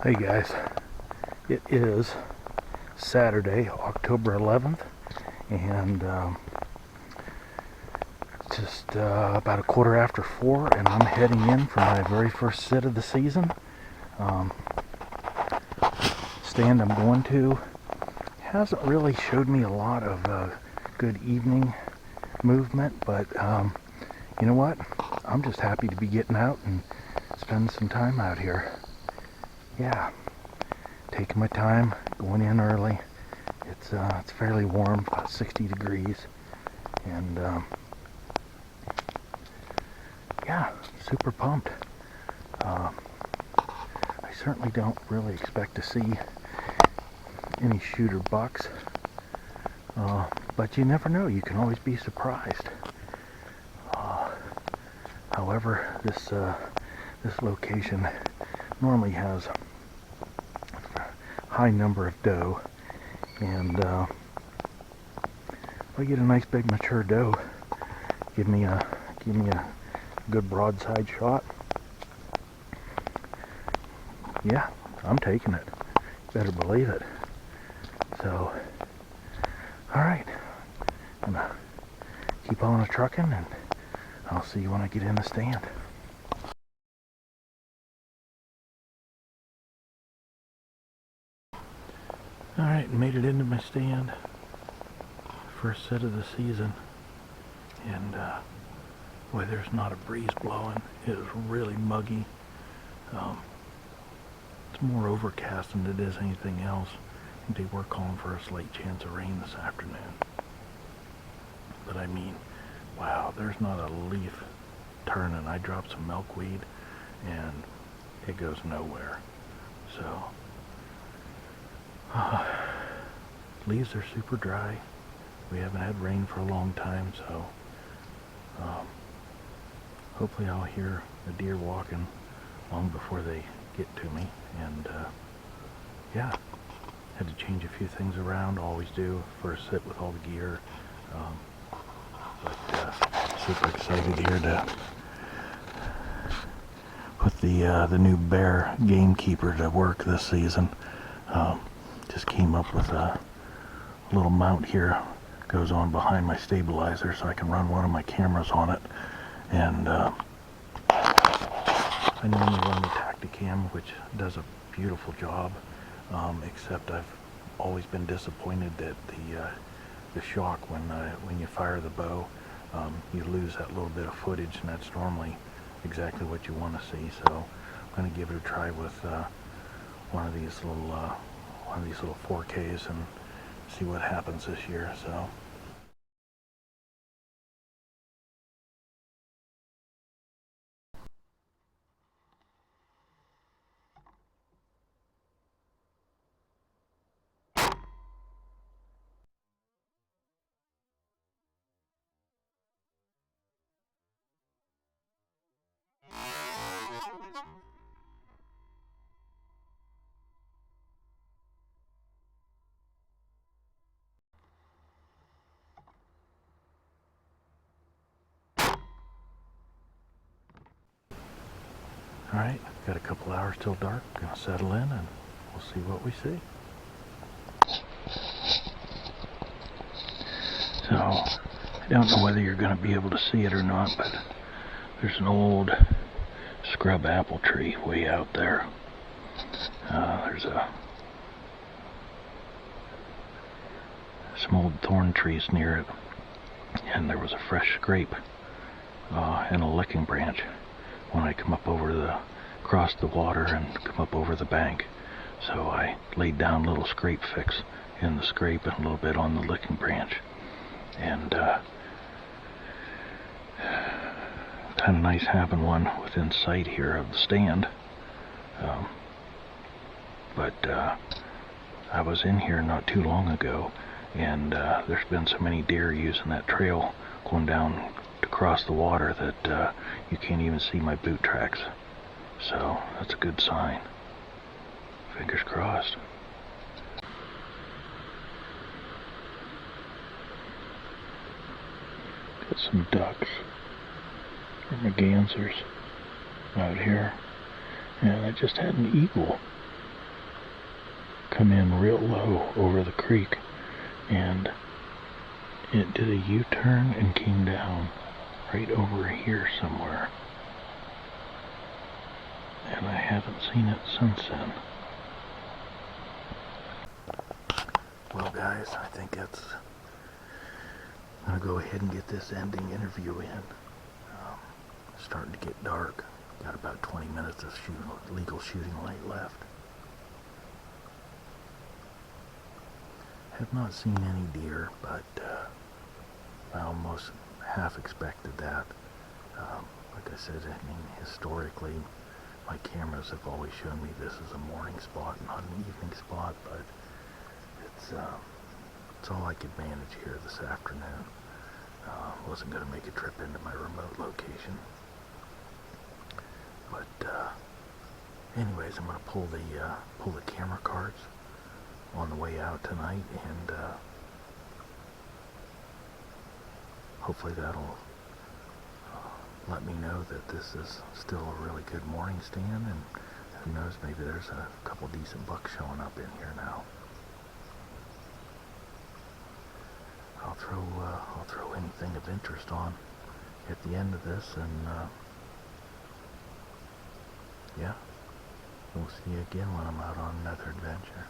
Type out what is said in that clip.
Hey guys, it is Saturday, October 11th, and just about a quarter after 4, and I'm heading in for my very first sit of the season. Stand I'm going to hasn't really showed me a lot of good evening movement, but you know what? I'm just happy to be getting out and spending some time out here. Yeah, taking my time, going in early. It's fairly warm, about 60 degrees, and yeah, super pumped. I certainly don't really expect to see any shooter bucks, but you never know. You can always be surprised. However, this location normally has a high number of doe, and if I get a nice big mature doe, give me a good broadside shot. Yeah, I'm taking it. Better believe it. So, all right, I'm gonna keep on trucking, and I'll see you when I get in the stand. Alright, made it into my stand. First set of the season. And boy, there's not a breeze blowing. It is really muggy. It's more overcast than it is anything else. I think they were calling for a slight chance of rain this afternoon. But I mean, wow, there's not a leaf turning. I dropped some milkweed and it goes nowhere. So leaves are super dry. We haven't had rain for a long time, so hopefully I'll hear the deer walking long before they get to me. And yeah, had to change a few things around, always do for a sit with all the gear, but super excited here to put the new bear gamekeeper to work this season. Just came up with a little mount here, goes on behind my stabilizer so I can run one of my cameras on it. And I normally run the Tacticam, which does a beautiful job, except I've always been disappointed that the shock when you fire the bow, you lose that little bit of footage, and that's normally exactly what you want to see. So I'm going to give it a try with one of these little 4Ks and see what happens this year. So alright, got a couple hours till dark, gonna settle in and we'll see what we see. So, I don't know whether you're gonna be able to see it or not, but there's an old scrub apple tree way out there. There's some old thorn trees near it, and there was a fresh scrape and a licking branch when I come up across the water and come up over the bank. So I laid down a little scrape fix in the scrape and a little bit on the licking branch, and kind of nice having one within sight here of the stand. But I was in here not too long ago, and there's been so many deer using that trail going down to cross the water that you can't even see my boot tracks. So that's a good sign. Fingers crossed. Got some ducks or mergansers out here, and I just had an eagle come in real low over the creek, and it did a U-turn and came down right over here somewhere. And I haven't seen it since then. Well guys, I think I'm gonna go ahead and get this ending interview in. It's starting to get dark. Got about 20 minutes of legal shooting light left. Have not seen any deer, but I almost half expected that. Like I said, I mean, historically, my cameras have always shown me this as a morning spot, not an evening spot, but it's all I could manage here this afternoon. Wasn't going to make a trip into my remote location. But anyways, I'm going to pull the camera cards on the way out tonight, and hopefully that'll let me know that this is still a really good morning stand, and who knows, maybe there's a couple decent bucks showing up in here now. I'll throw anything of interest on at the end of this, and yeah, we'll see you again when I'm out on another adventure.